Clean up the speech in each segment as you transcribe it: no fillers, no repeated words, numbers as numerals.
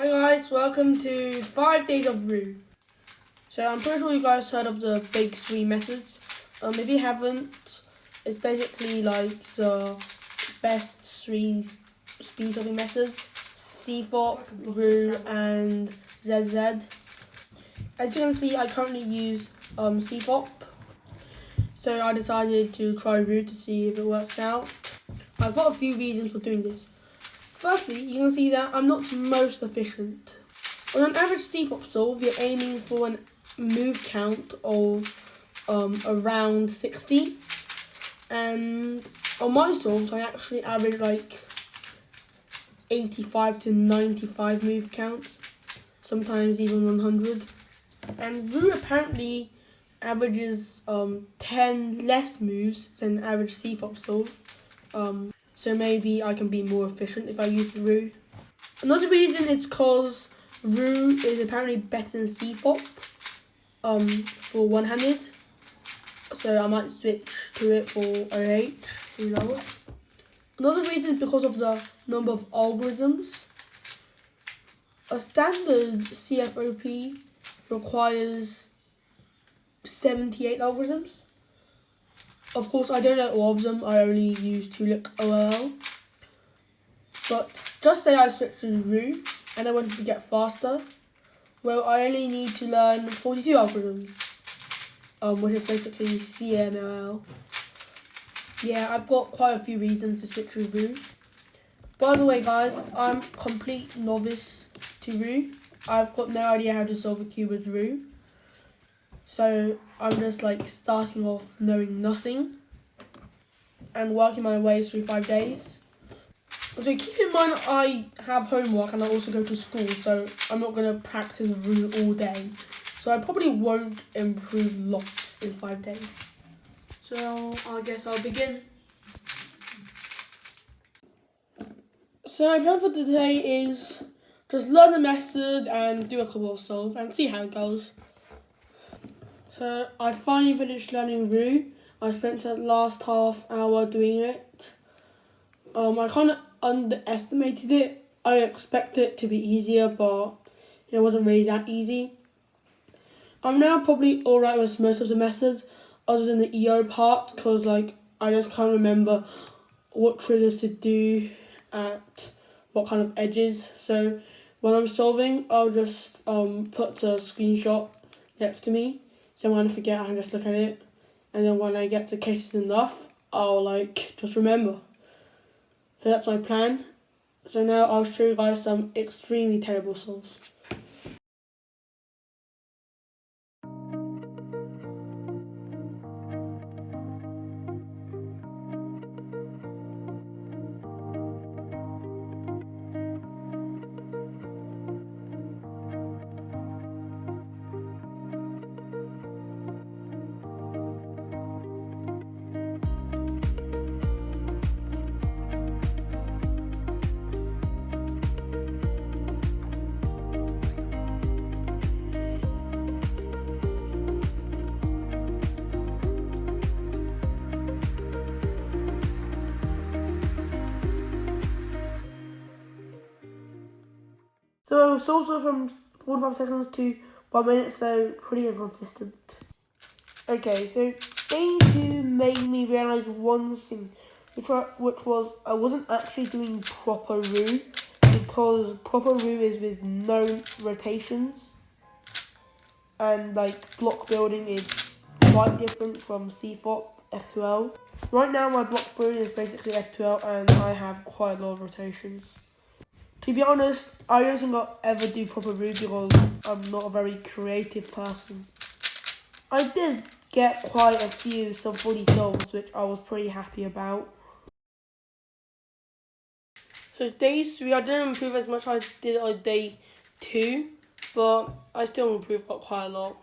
Hi guys, welcome to 5 days of Roux. So I'm pretty sure you guys heard of the big three methods. If you haven't, it's basically like the best three speed solving methods: CFOP, Roux, and ZZ. As you can see, I currently use CFOP. So I decided to try Roux to see if it works out. I've got a few reasons for doing this. Firstly, you can see that I'm not most efficient. On an average CFOP solve, you're aiming for a move count of around 60. And on my solves, I actually average like 85 to 95 move counts, sometimes even 100. And Roux apparently averages 10 less moves than an average CFOP solve. So maybe I can be more efficient if I use Roux. Another reason is because Roux is apparently better than CFOP for one-handed. So I might switch to it for OH, who knows. Another reason is because of the number of algorithms. A standard CFOP requires 78 algorithms. Of course, I don't know all of them. I only use Tulip OLL. But just say I switch to Roux and I wanted to get faster. Well, I only need to learn 42 algorithms, which is basically CMLL. Yeah, I've got quite a few reasons to switch to Roux. By the way, guys, I'm complete novice to Roux. I've got no idea how to solve a cube with Roux. So I'm just like starting off knowing nothing and working my way through 5 days. So keep in mind I have homework and I also go to school, so I'm not going to practice Roux all day. So I probably won't improve lots in 5 days. So I guess I'll begin. So my plan for today is just learn the method and do a couple of solves and see how it goes. So I finally finished learning Roux. I spent the last half hour doing it. I kind of underestimated it. I expected it to be easier, but it wasn't really that easy. I'm now probably alright with most of the methods, other than the EO part, because like I just can't remember what triggers to do at what kind of edges. So when I'm solving, I'll just put the screenshot next to me. So when I forget, I can just look at it. And then when I get to cases enough, I'll like just remember. So that's my plan. So now I'll show you guys some extremely terrible solves. So solves are from 45 seconds to 1 minute, so pretty inconsistent. Okay, so day 2 made me realise one thing, which was I wasn't actually doing proper Roux, because proper Roux is with no rotations, and like block building is quite different from CFOP F2L. Right now my block building is basically F2L and I have quite a lot of rotations. To be honest, I don't think I'll ever do proper Roux because I'm not a very creative person. I did get quite a few sub 40 solves, which I was pretty happy about. So day 3, I didn't improve as much as I did on day 2, but I still improved quite a lot.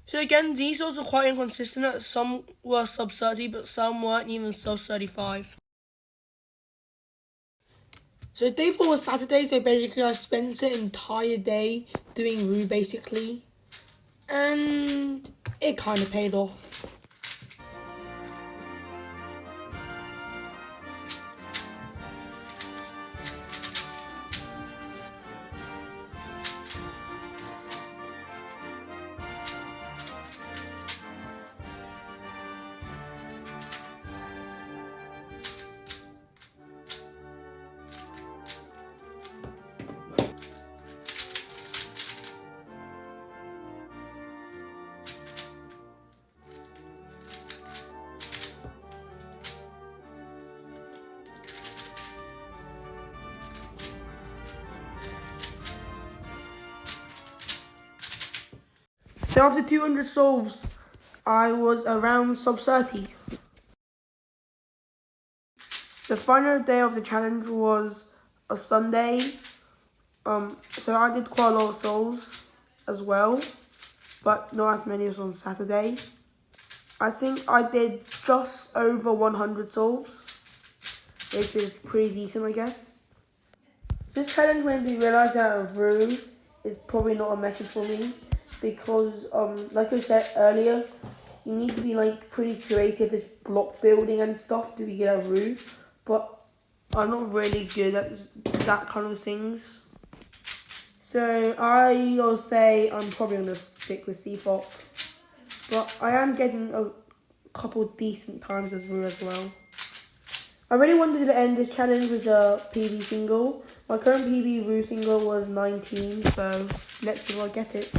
So again, these scores were quite inconsistent. Some were sub 30, but some weren't even sub 35. So day 4 was Saturday, so basically I spent an entire day doing Roux basically. And it kind of paid off. So after 200 solves, I was around sub 30. The final day of the challenge was a Sunday. So I did quite a lot of solves as well, but not as many as on Saturday. I think I did just over 100 solves, which is pretty decent, I guess. This challenge made me realise that Roux is probably not a method for me because, like I said earlier, you need to be like pretty creative with block building and stuff to get a Roux, but I'm not really good at that kind of things. So I'll say I'm probably going to stick with CFOP, but I am getting a couple decent times as Roux as well. I really wanted to end this challenge with a PB single. My current PB Roux single was 19, so let's see if I get it.